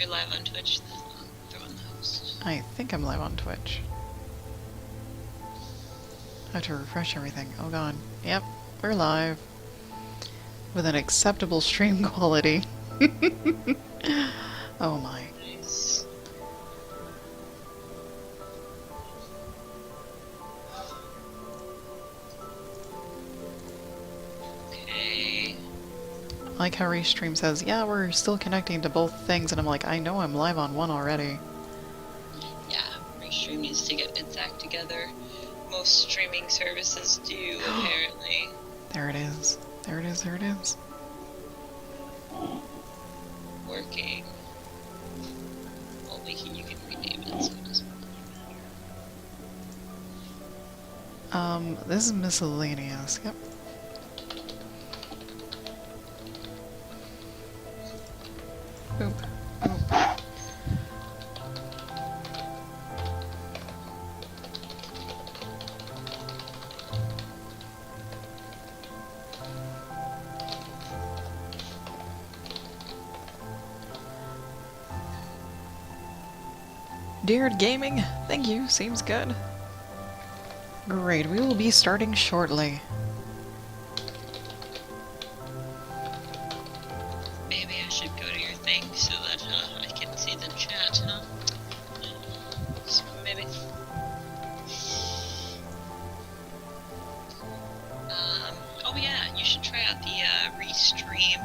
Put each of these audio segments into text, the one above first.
you're live on Twitch, then I'll throw in the host. I think I'm live on Twitch. I have to refresh everything. Oh god. Yep, we're live. With an acceptable stream quality. Oh my. Nice. Okay. I like how Restream says, yeah, we're still connecting to both things, and I'm like, I know I'm live on one already. Yeah, Restream needs to get its act together. Most streaming services do, apparently. There it is. There it is, there it is. Working. Well, you can rename it, so it doesn't matter. This is miscellaneous. Yep. Boop. Boop. Deared Gaming, thank you, seems good. Great, we will be starting shortly. Maybe I should go to your thing so that I can see the chat, huh? So maybe. Oh yeah, you should try out the Restream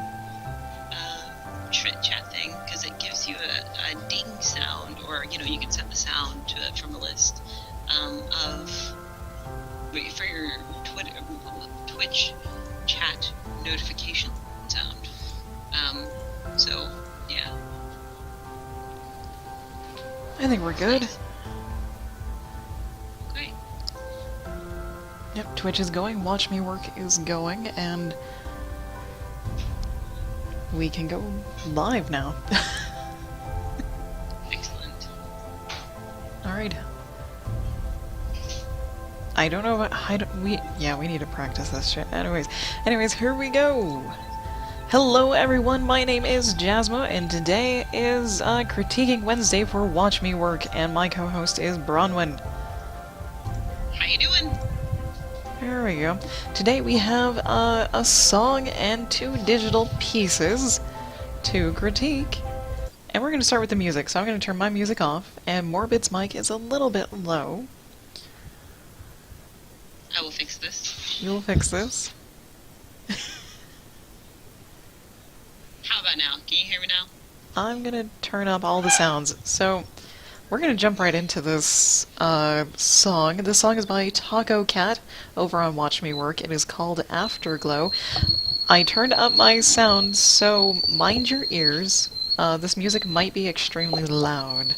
chat thing, because it gives you a ding sound, or you can set the sound to from a list for your Twitch chat notification sound. So yeah, I think we're good. Nice. Great. Yep, Twitch is going, WatchMeWork is going, and we can go live now. Excellent. Alright. I don't know about we need to practice this shit. Anyways, here we go. Hello everyone, my name is Jasmo, and today is Critiquing Wednesday for WatchMeWork, and my co-host is Bronwyn. How you doing? There we go. Today we have a song and 2 digital pieces to critique. And we're going to start with the music, so I'm going to turn my music off, and Morbid's mic is a little bit low. I will fix this. You'll fix this. How about now? Can you hear me now? I'm going to turn up all the sounds. So, we're going to jump right into this song. This song is by Taco Cat over on WatchMeWork. It is called Afterglow. I turned up my sound, so mind your ears. This music might be extremely loud.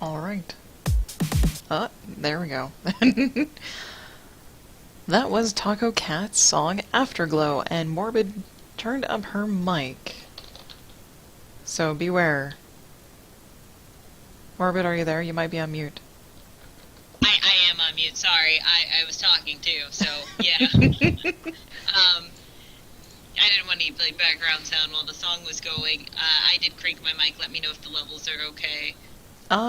Alright. There we go. That was Taco Cat's song Afterglow, and Morbid turned up her mic. So beware. Morbid, are you there? You might be on mute. I am on mute, sorry. I was talking too, so yeah. I didn't want any like background sound while the song was going. I did crank my mic, let me know if the levels are okay.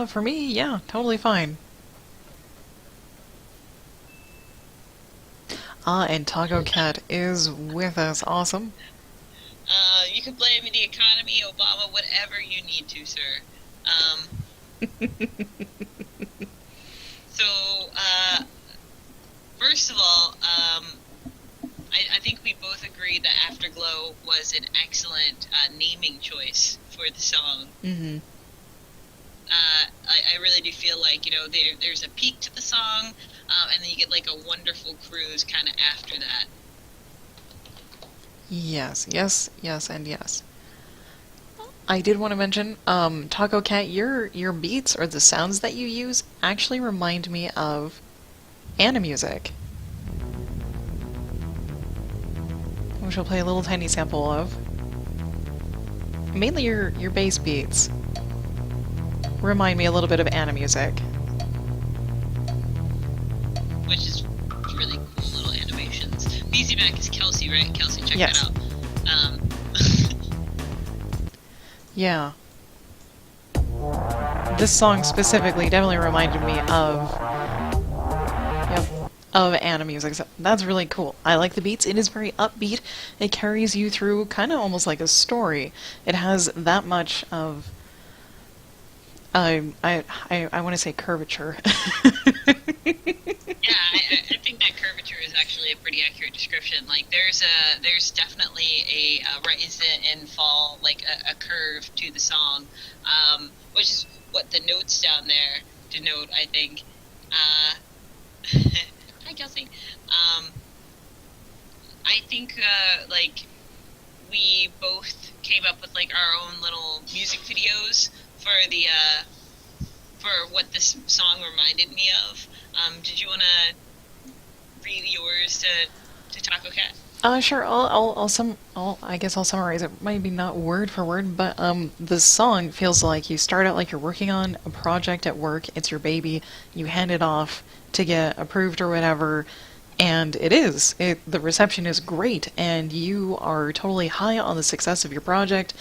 For me, yeah, totally fine. And Taco Cat is with us. Awesome. You can blame the economy, Obama, whatever you need to, sir. So, first of all, I think we both agree that Afterglow was an excellent naming choice for the song. Mm-hmm. I really do feel like, there's a peak to the song, and then you get like a wonderful cruise kind of after that. Yes, and yes. I did want to mention, Taco Cat, your beats or the sounds that you use actually remind me of Animusic, which I'll play a little tiny sample of. Mainly your bass beats remind me a little bit of Animusic. Which is really cool little animations. BZ Mac is Kelsey, right? Kelsey, check Yes. that out. Yeah. This song specifically definitely reminded me of Animusic. So that's really cool. I like the beats. It is very upbeat. It carries you through kind of almost like a story. It has that much of I want to say curvature. Yeah, I think that curvature is actually a pretty accurate description. Like, there's definitely a rise and fall, like a curve to the song, which is what the notes down there denote, I think. Hi, Kelsey. I think, we both came up with, like, our own little music videos for the, for what this song reminded me of. Did you want to read yours to Taco Cat? Sure. I guess I'll summarize it. Maybe not word for word, but the song feels like you start out like you're working on a project at work. It's your baby. You hand it off to get approved or whatever, and the reception is great, and you are totally high on the success of your project,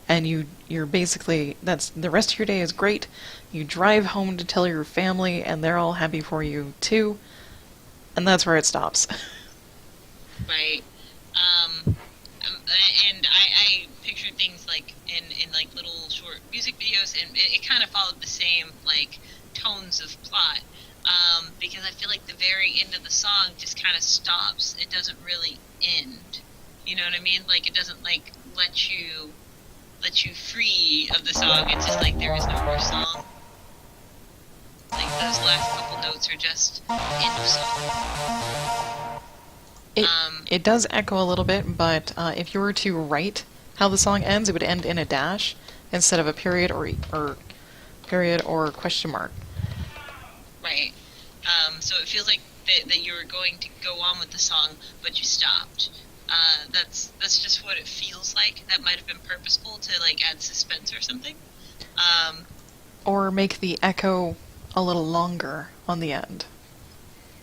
and you're basically, that's the rest of your day is great. You drive home to tell your family, and they're all happy for you too, and that's where it stops. Right. And I pictured things like in like little short music videos, and it kind of followed the same like tones of plot. Because I feel like the very end of the song just kind of stops. It doesn't really end. You know what I mean? Like, it doesn't like let you free of the song. It's just like there is no more song. Like, those last couple notes are just end of song. It does echo a little bit, but if you were to write how the song ends, it would end in a dash instead of a period or question mark. So it feels like that you were going to go on with the song, but you stopped. That's just what it feels like. That might have been purposeful to like add suspense or something. Or make the echo a little longer on the end.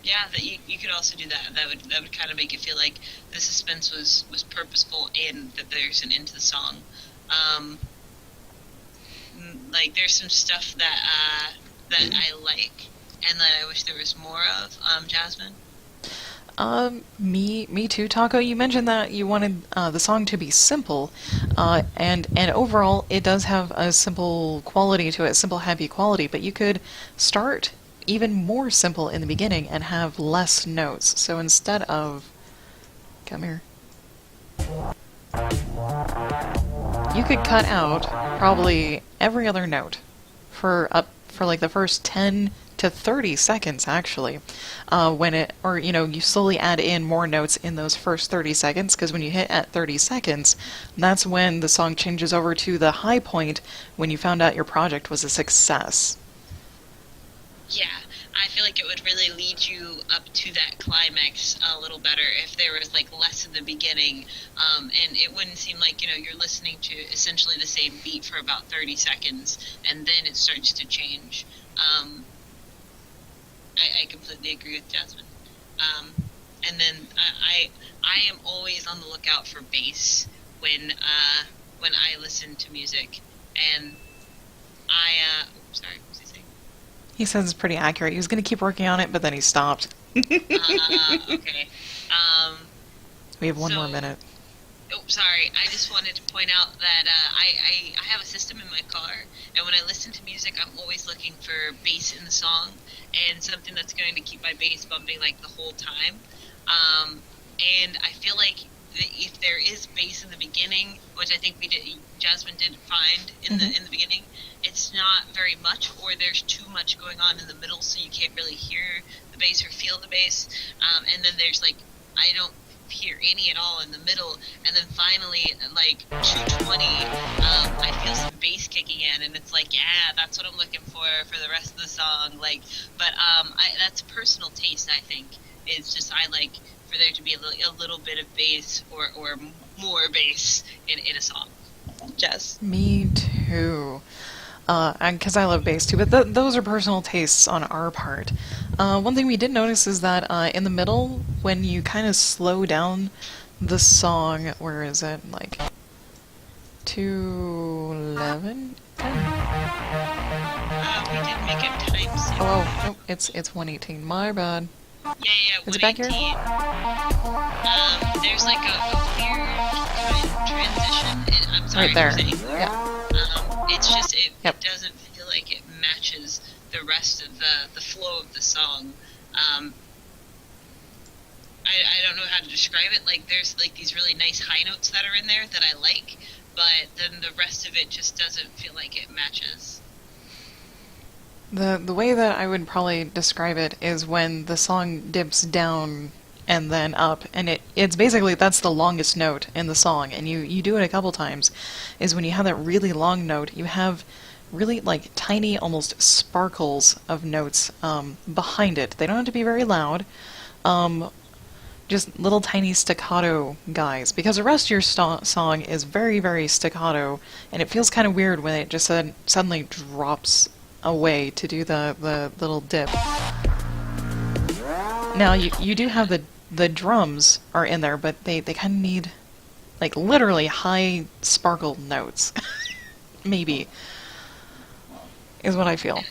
Yeah, that you could also do that. That would kind of make it feel like the suspense was purposeful and that there's an end to the song. Like there's some stuff that I like and that I wish there was more of. Jasmine. Me too, Taco. You mentioned that you wanted the song to be simple, and overall it does have a simple quality to it, simple, happy quality. But you could start even more simple in the beginning and have less notes. So instead of, come here, you could cut out probably every other note for like the first 10 to 30 seconds actually, you slowly add in more notes in those first 30 seconds, because when you hit at 30 seconds, that's when the song changes over to the high point when you found out your project was a success. Yeah, I feel like it would really lead you up to that climax a little better if there was like less in the beginning, and it wouldn't seem like you're listening to essentially the same beat for about 30 seconds, and then it starts to change. I completely agree with Jasmine. And then I am always on the lookout for bass when I listen to music, and sorry, what was I saying? He says it's pretty accurate. He was going to keep working on it, but then he stopped. Okay. We have one more minute. Oh, sorry. I just wanted to point out that I have a system in my car, and when I listen to music, I'm always looking for bass in the song and something that's going to keep my bass bumping like the whole time. And I feel like if there is bass in the beginning, which I think Jasmine did find in the beginning, it's not very much, or there's too much going on in the middle, so you can't really hear the bass or feel the bass. And then there's like, I don't hear any at all in the middle, and then finally like 2:20 I feel some bass kicking in, and it's like, yeah, that's what I'm looking for the rest of the song. Like, but that's personal taste. I think it's just I like for there to be a little bit of bass or more bass in a song. Jess? Me too. Because I love bass too, but those are personal tastes on our part. One thing we did notice is that in the middle, when you kind of slow down the song, where is it? Like 2:11? We didn't make a time stamp. Oh, nope, it's 1:18. My bad. Yeah, Is it back here? There's like a weird kind of transition. I'm sorry. Right there. Yeah. It's just it doesn't feel like it matches the rest of the flow of the song. I don't know how to describe it. Like there's like these really nice high notes that are in there that I like, but then the rest of it just doesn't feel like it matches. The way that I would probably describe it is when the song dips down and then up, and it's basically, that's the longest note in the song, and you do it a couple times, is when you have that really long note, you have really like tiny, almost sparkles of notes behind it. They don't have to be very loud, just little tiny staccato guys, because the rest of your song is very, very staccato, and it feels kind of weird when it just suddenly drops away to do the little dip. Now you do have the drums are in there, but they kind of need like literally high sparkle notes. Maybe is what I feel.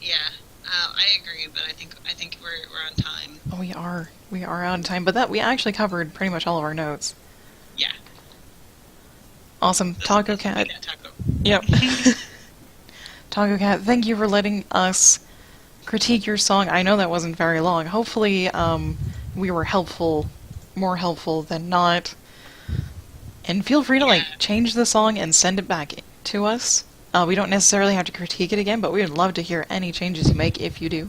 Yeah, I agree, but I think we're on time. Oh, we are on time, but that we actually covered pretty much all of our notes. Yeah. Awesome, Taco Cat. Yep. Taco Cat, thank you for letting us critique your song. I know that wasn't very long. Hopefully, we were more helpful than not. And feel free to change the song and send it back to us. We don't necessarily have to critique it again, but we would love to hear any changes you make if you do.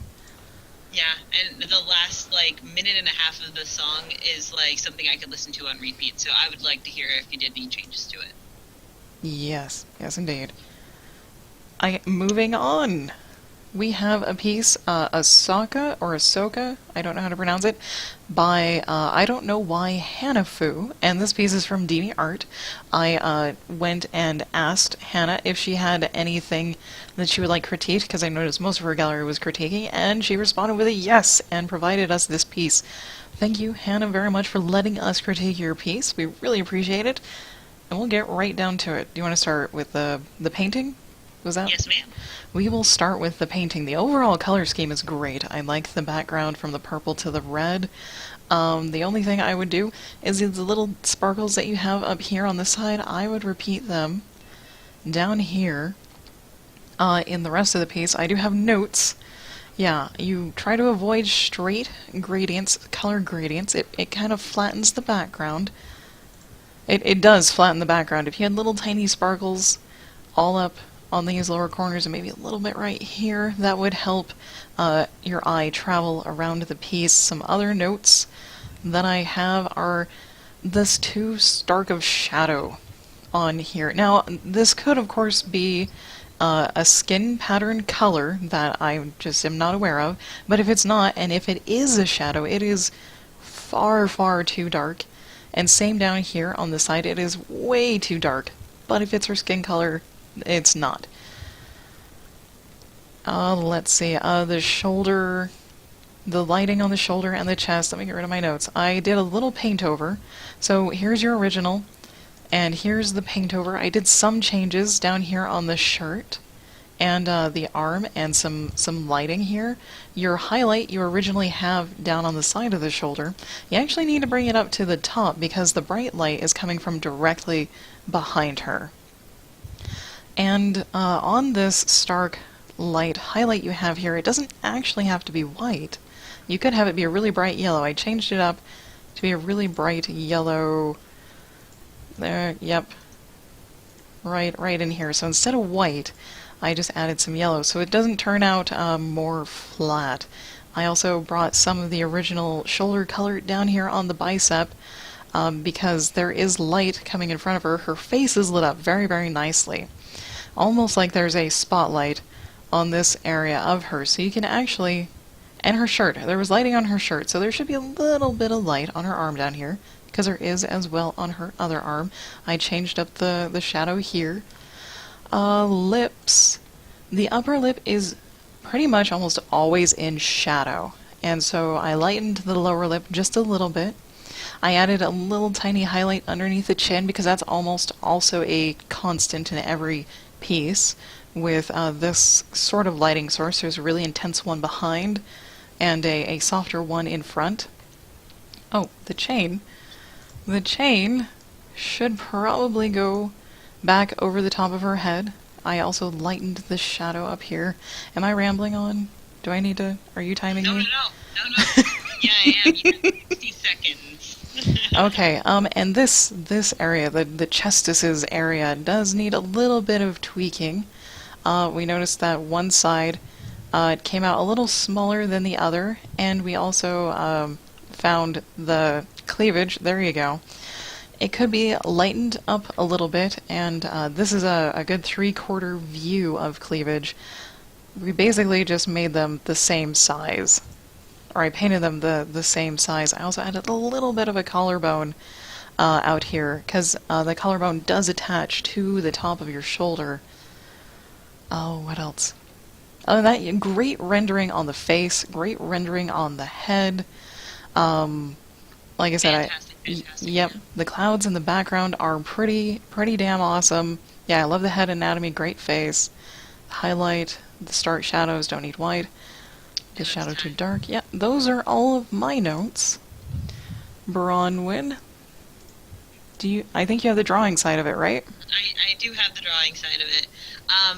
Yeah, and the last minute and a half of the song is something I could listen to on repeat. So I would like to hear if you did any changes to it. Yes, indeed. Moving on. we have a piece, Asaka, or Ahsoka, I don't know how to pronounce it, by I don't know why Hanafu, and this piece is from Dini Art. I went and asked Hannah if she had anything that she would like critiqued, because I noticed most of her gallery was critiquing, and she responded with a yes, and provided us this piece. Thank you, Hannah, very much for letting us critique your piece. We really appreciate it, and we'll get right down to it. Do you want to start with the painting? Was that? Yes, ma'am. We will start with the painting. The overall color scheme is great. I like the background from the purple to the red. The only thing I would do is the little sparkles that you have up here on the side, I would repeat them down here in the rest of the piece. I do have notes. Yeah, you try to avoid straight gradients, color gradients. It kind of flattens the background. It does flatten the background. If you had little tiny sparkles all up on these lower corners and maybe a little bit right here, that would help your eye travel around the piece. Some other notes that I have are this too stark of shadow on here. Now, this could of course be a skin pattern color that I just am not aware of, but if it's not, and if it is a shadow, it is far, far too dark. And same down here on the side, it is way too dark. But if it's her skin color, it's not. Let's see, the shoulder, the lighting on the shoulder and the chest. Let me get rid of my notes. I did a little paint over. So here's your original, and here's the paint over. I did some changes down here on the shirt and the arm and some lighting here. Your highlight you originally have down on the side of the shoulder, you actually need to bring it up to the top because the bright light is coming from directly behind her. And on this stark light highlight you have here, it doesn't actually have to be white. You could have it be a really bright yellow. I changed it up to be a really bright yellow. There, yep. Right in here. So instead of white, I just added some yellow, so it doesn't turn out more flat. I also brought some of the original shoulder color down here on the bicep because there is light coming in front of her. Her face is lit up very, very nicely. Almost like there's a spotlight on this area of her, so you can actually, and her shirt, there was lighting on her shirt, so there should be a little bit of light on her arm down here, because there is as well on her other arm. I changed up the shadow here. Lips. The upper lip is pretty much almost always in shadow, and so I lightened the lower lip just a little bit. I added a little tiny highlight underneath the chin because that's almost also a constant in every piece with this sort of lighting source. There's a really intense one behind and a softer one in front. Oh, the chain. The chain should probably go back over the top of her head. I also lightened the shadow up here. Am I rambling on? Do I need to... Are you timing me? No. Yeah, I am. You have 60 seconds. Okay, and this area, the chestus's area, does need a little bit of tweaking. We noticed that one side it came out a little smaller than the other, and we also found the cleavage. There you go. It could be lightened up a little bit, and this is a good 3/4 view of cleavage. We basically just made them the same size, or I painted them the same size. I also added a little bit of a collarbone out here, because the collarbone does attach to the top of your shoulder. Oh, what else? Oh, that great rendering on the face, great rendering on the head. Like I said, Fantastic. Yep, the clouds in the background are pretty damn awesome. Yeah, I love the head anatomy, great face. Highlight, the stark shadows, don't need white. The shadow too dark. Yeah, those are all of my notes. Bronwyn, I think you have the drawing side of it, right? I do have the drawing side of it.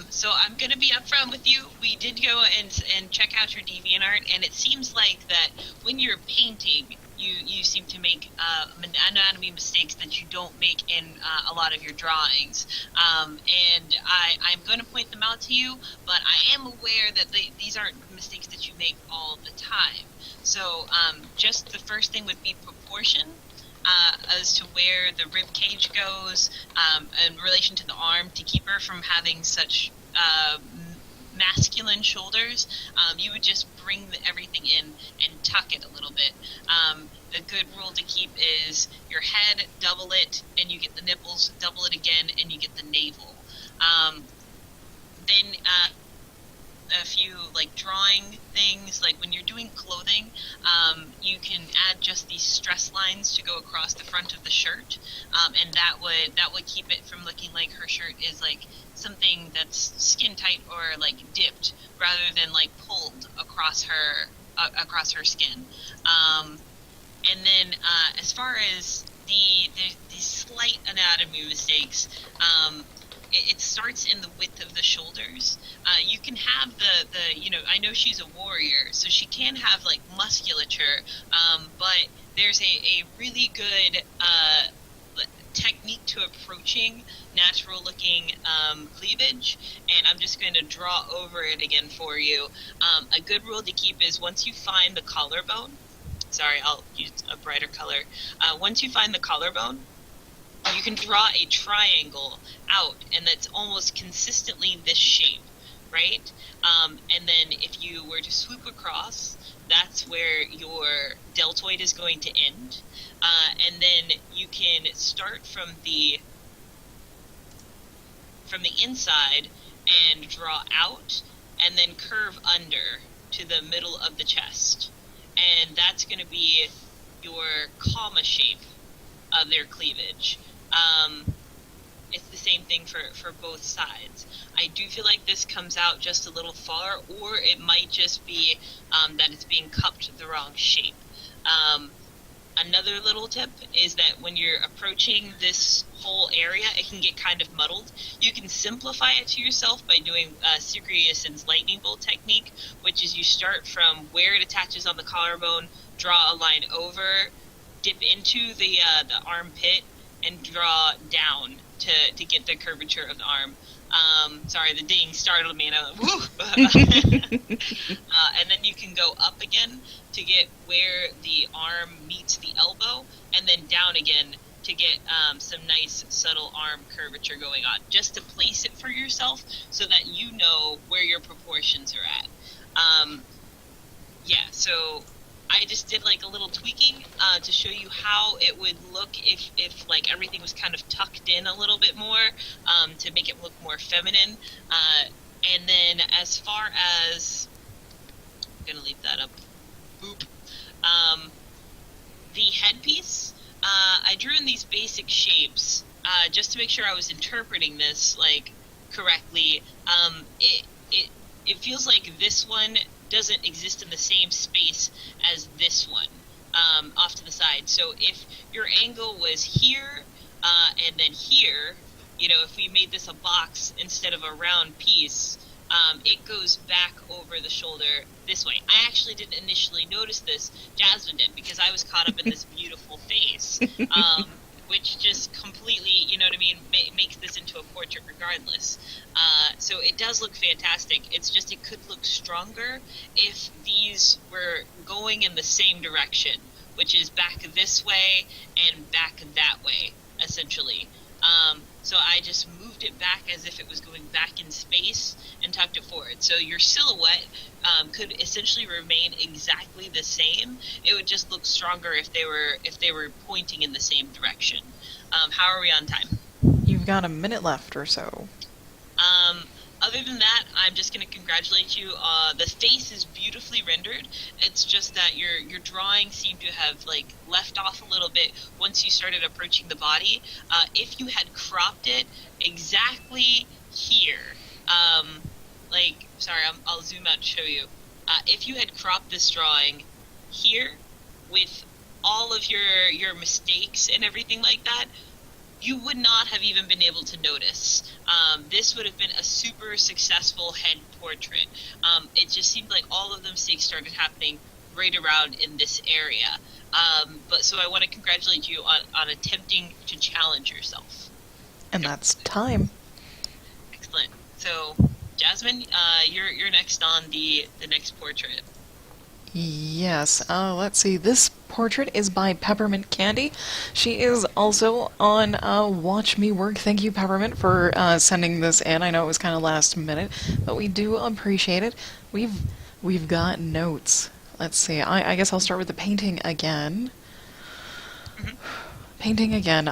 So I'm going to be upfront with you. We did go and check out your DeviantArt, and it seems like that when you're painting, you seem to make anatomy mistakes that you don't make in a lot of your drawings. And I'm going to point them out to you, but I am aware that these aren't mistakes that you make all the time. So just the first thing would be proportion. As to where the rib cage goes in relation to the arm, to keep her from having such masculine shoulders, you would just bring everything in and tuck it a little bit. The good rule to keep is your head, double it, and you get the nipples, double it again, and you get the navel. Then a few like drawing things, like when you're doing clothing, you can add just these stress lines to go across the front of the shirt, and that would keep it from looking like her shirt is like something that's skin tight or like dipped rather than like pulled across her skin. And then as far as the slight anatomy mistakes, it starts in the width of the shoulders. You can have the I know she's a warrior, so she can have like musculature, but there's a really good technique to approaching natural looking cleavage, and I'm just going to draw over it again for you. A good rule to keep is once you find the collarbone, sorry, I'll use a brighter color. Once you find the collarbone, you can draw a triangle out, and that's almost consistently this shape, right? And then if you were to swoop across, that's where your deltoid is going to end. And then you can start from the inside and draw out, and then curve under to the middle of the chest. And that's going to be your comma shape of their cleavage. It's the same thing for both sides. I do feel like this comes out just a little far, or it might just be that it's being cupped the wrong shape. Another little tip is that when you're approaching this whole area, it can get kind of muddled. You can simplify it to yourself by doing Sigriuson's lightning bolt technique, which is you start from where it attaches on the collarbone, draw a line over, dip into the armpit, and draw down to get the curvature of the arm. Sorry, the ding startled me, and I went, woo! And then you can go up again to get where the arm meets the elbow, and then down again to get some nice subtle arm curvature going on, just to place it for yourself so that you know where your proportions are at. So I just did like a little tweaking to show you how it would look if like everything was kind of tucked in a little bit more, to make it look more feminine. And then as far as, I'm gonna leave that up. Boop. The headpiece, I drew in these basic shapes just to make sure I was interpreting this like correctly. It feels like this one doesn't exist in the same space as this one off to the side. So if your angle was here and then here, if we made this a box instead of a round piece, it goes back over the shoulder this way. I actually didn't initially notice this. Jasmin did, because I was caught up in this beautiful face, which just completely, makes this into a portrait regardless. So it does look fantastic. It's just it could look stronger if these were going in the same direction, which is back this way and back that way, essentially. So I just moved it back as if it was going back in space and tucked it forward. So your silhouette could essentially remain exactly the same. It would just look stronger if they were pointing in the same direction. How are we on time? You've got a minute left or so. Other than that, I'm just going to congratulate you. The face is beautifully rendered. It's just that your drawing seemed to have like left off a little bit once you started approaching the body. If you had cropped it exactly here, I'll zoom out to show you. If you had cropped this drawing here with all of your mistakes and everything like that, you would not have even been able to notice. This would have been a super successful head portrait. It just seemed like all of the mistakes started happening right around in this area. So I want to congratulate you on attempting to challenge yourself. And that's time. Excellent. So, Jasmin, you're next on the next portrait. Yes, let's see. This portrait is by Peppermint Candy. She is also on Watch Me Work. Thank you, Peppermint, for sending this in. I know it was kind of last minute, but we do appreciate it. We've got notes. Let's see. I guess I'll start with the painting again. Painting again.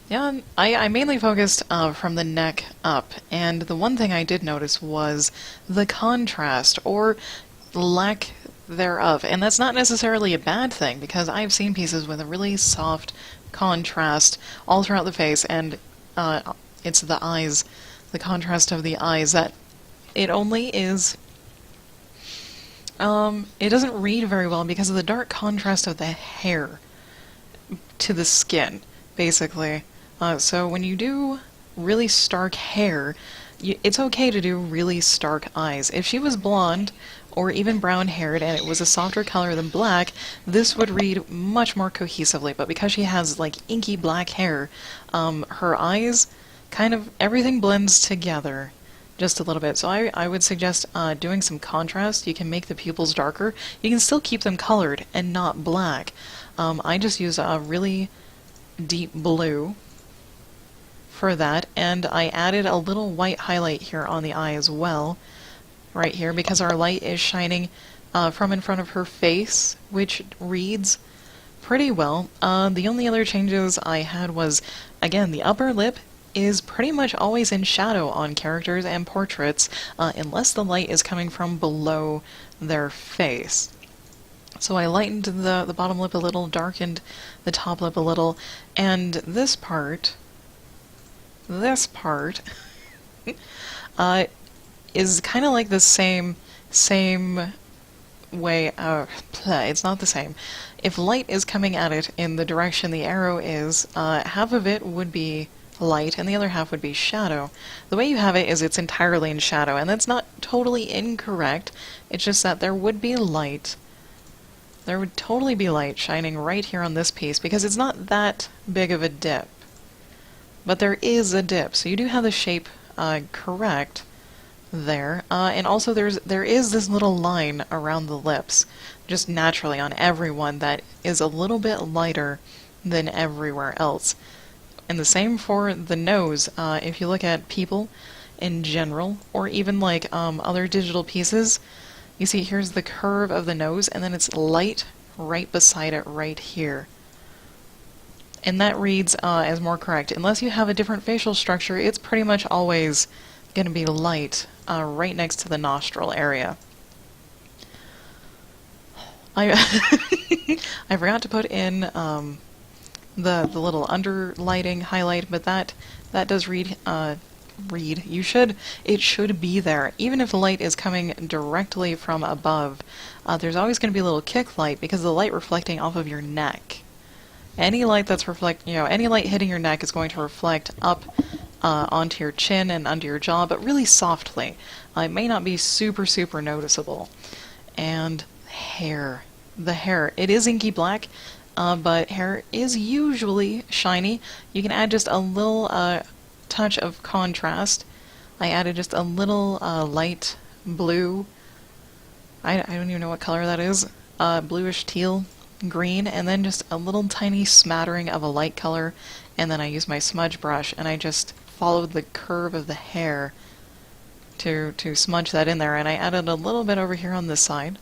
Yeah, I mainly focused from the neck up, and the one thing I did notice was the contrast, or lack thereof. And that's not necessarily a bad thing, because I've seen pieces with a really soft contrast all throughout the face, and it's the eyes, the contrast of the eyes, that it only is... it doesn't read very well because of the dark contrast of the hair to the skin, basically. So when you do really stark hair, it's okay to do really stark eyes. If she was blonde or even brown-haired and it was a softer color than black, this would read much more cohesively. But because she has like inky black hair, her eyes, kind of everything blends together just a little bit. So I would suggest doing some contrast. You can make the pupils darker. You can still keep them colored and not black. I just use a really deep blue for that, and I added a little white highlight here on the eye as well, right here, because our light is shining from in front of her face, which reads pretty well. The only other changes I had was, again, the upper lip is pretty much always in shadow on characters and portraits, unless the light is coming from below their face. So I lightened the bottom lip a little, darkened the top lip a little, and this part is kind of like the same way. It's not the same. If light is coming at it in the direction the arrow is, half of it would be light and the other half would be shadow. The way you have it is it's entirely in shadow, and that's not totally incorrect. It's just that there would be light. There would totally be light shining right here on this piece, because it's not that big of a dip. But there is a dip, so you do have the shape correct there. And also there is this little line around the lips, just naturally on everyone, that is a little bit lighter than everywhere else. And the same for the nose. If you look at people in general, or even like other digital pieces, you see here's the curve of the nose, and then it's light right beside it right here. And that reads as more correct. Unless you have a different facial structure, it's pretty much always going to be light right next to the nostril area. I forgot to put in the little underlighting highlight, but that does read. It should be there. Even if the light is coming directly from above, there's always going to be a little kick light because of the light reflecting off of your neck. Any light that's any light hitting your neck is going to reflect up onto your chin and under your jaw, but really softly. It may not be super noticeable. And hair. The hair. It is inky black, but hair is usually shiny. You can add just a little touch of contrast. I added just a little light blue. I don't even know what color that is. Bluish teal green, and then just a little tiny smattering of a light color, and then I used my smudge brush and I just followed the curve of the hair to smudge that in there, and I added a little bit over here on this side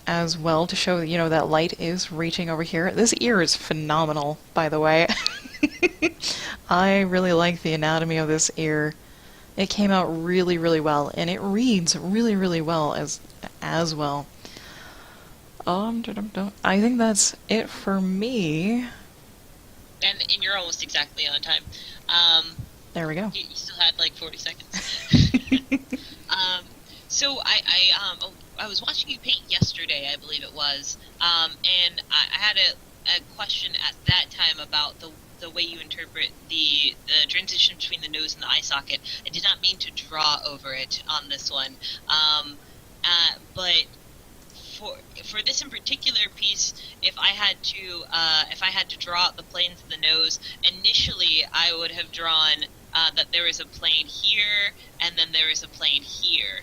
as well to show that light is reaching over here. This ear is phenomenal, by the way. I really like the anatomy of this ear. It came out really well, and it reads really well as well. I think that's it for me. And you're almost exactly on time. There we go. You still had like 40 seconds. So I was watching you paint yesterday, I believe it was, and I had a question at that time about the way you interpret the transition between the nose and the eye socket. I did not mean to draw over it on this one, but for this in particular piece, if I had to draw out the planes of the nose, initially I would have drawn that there is a plane here and then there is a plane here.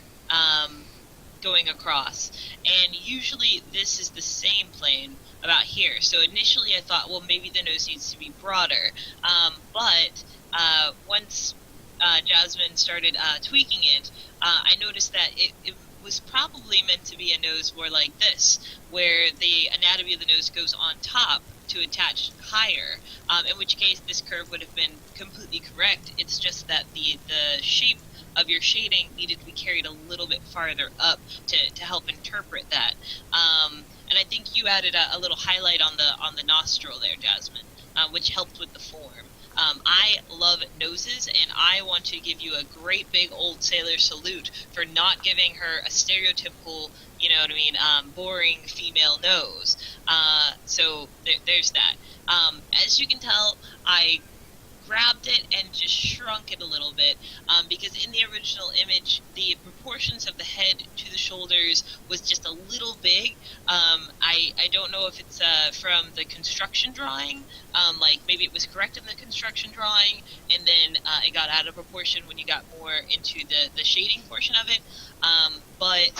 going across. And usually this is the same plane about here. So initially I thought, well, maybe the nose needs to be broader. But once Jasmin started tweaking it, I noticed that it was probably meant to be a nose more like this, where the anatomy of the nose goes on top to attach higher, in which case this curve would have been completely correct. It's just that the shape of your shading needed to be carried a little bit farther up to help interpret that. And I think you added a little highlight on the nostril there, Jasmin, which helped with the form. I love noses, and I want to give you a great big old sailor salute for not giving her a stereotypical, you know what I mean, boring female nose. So there's that. As you can tell, I grabbed it and just shrunk it a little bit, because in the original image the proportions of the head to the shoulders was just a little big. I don't know if it's from the construction drawing, like maybe it was correct in the construction drawing and then it got out of proportion when you got more into the shading portion of it, but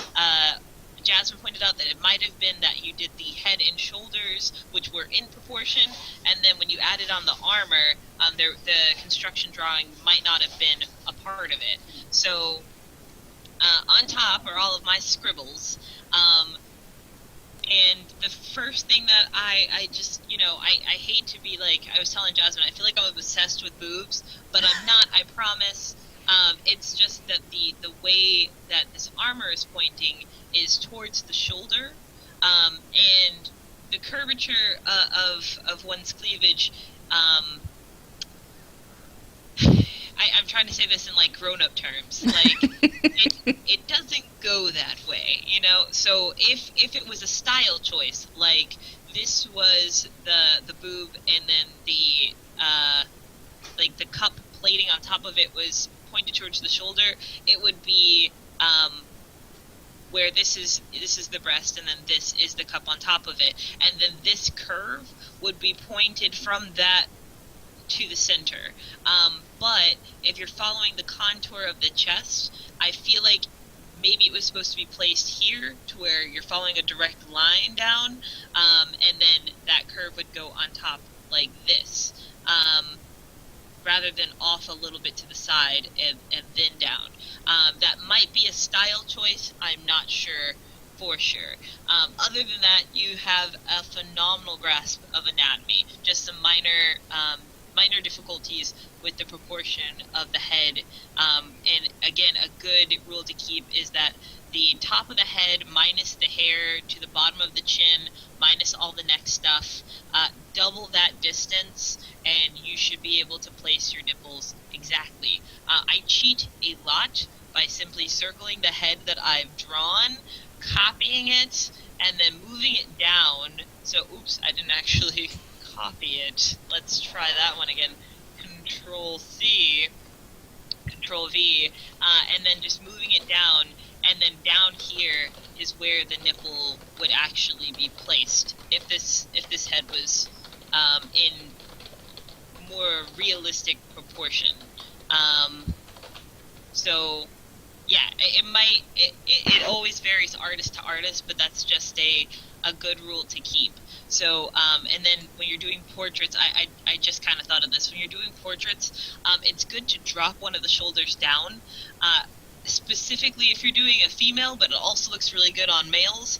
Jasmin pointed out that it might have been that you did the head and shoulders, which were in proportion, and then when you added on the armor, the construction drawing might not have been a part of it. So on top are all of my scribbles, and the first thing that I just, I hate to be like, I was telling Jasmin, I feel like I'm obsessed with boobs, but I'm not, I promise. It's just that the way that this armor is pointing is towards the shoulder, and the curvature of one's cleavage. I'm trying to say this in like grown-up terms. Like it doesn't go that way, So if it was a style choice, like this was the boob, and then the like the cup plating on top of it was pointed towards the shoulder, it would be where this is the breast, and then this is the cup on top of it, and then this curve would be pointed from that to the center. But if you're following the contour of the chest, I feel like maybe it was supposed to be placed here to where you're following a direct line down, and then that curve would go on top like this, rather than off a little bit to the side and then down. That might be a style choice, I'm not sure for sure. Other than that, you have a phenomenal grasp of anatomy, just some minor difficulties with the proportion of the head, and again, a good rule to keep is that the top of the head minus the hair to the bottom of the chin minus all the neck stuff, double that distance, and you should be able to place your nipples exactly. I cheat a lot by simply circling the head that I've drawn, copying it, and then moving it down. So, oops, I didn't actually copy it. Let's try that one again. Control C, Control V, and then just moving it down, and then down here is where the nipple would actually be placed if this head was in more realistic proportion. So yeah, it always varies artist to artist, but that's just a good rule to keep. So, and then when you're doing portraits, I just kind of thought of this. When you're doing portraits, it's good to drop one of the shoulders down, specifically if you're doing a female, but it also looks really good on males,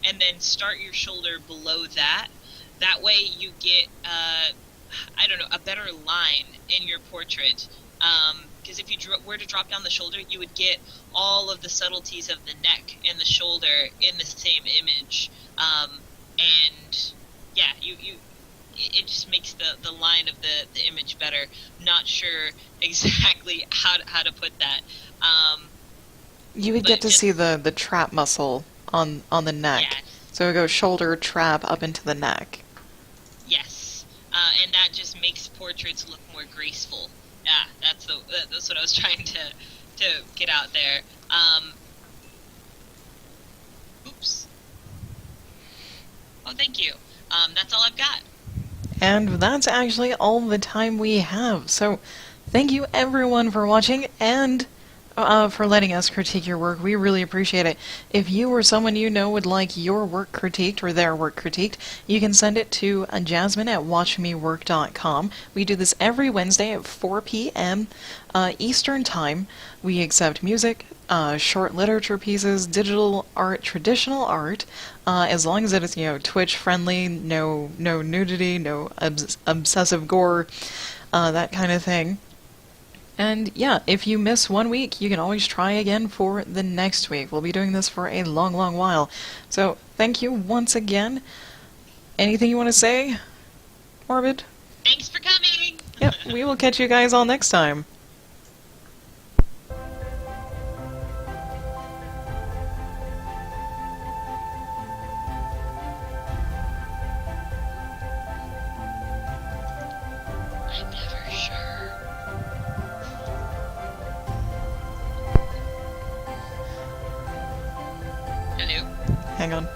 and then start your shoulder below that. That way you get, a better line in your portrait. Because if you were to drop down the shoulder, you would get all of the subtleties of the neck and the shoulder in the same image. And yeah, it just makes the line of the image better. Not sure exactly how to put that. You would get to see the trap muscle on the neck. Yeah. So it goes shoulder, trap, up into the neck. Yes. And that just makes portraits look more graceful. Yeah, that's what I was trying to get out there. Oops. Oh, thank you. That's all I've got. And that's actually all the time we have. So thank you everyone for watching, and for letting us critique your work. We really appreciate it. If you or someone you know would like your work critiqued or their work critiqued, you can send it to Jasmin at WatchMeWork.com. We do this every Wednesday at 4 p.m. Eastern Time. We accept music, short literature pieces, digital art, traditional art, as long as it is, Twitch friendly, no nudity, no obsessive gore, that kind of thing. And yeah, if you miss 1 week, you can always try again for the next week. We'll be doing this for a long, long while. So thank you once again. Anything you want to say, Morbid? Thanks for coming! Yep, we will catch you guys all next time. I'm never sure. Hello? Hang on.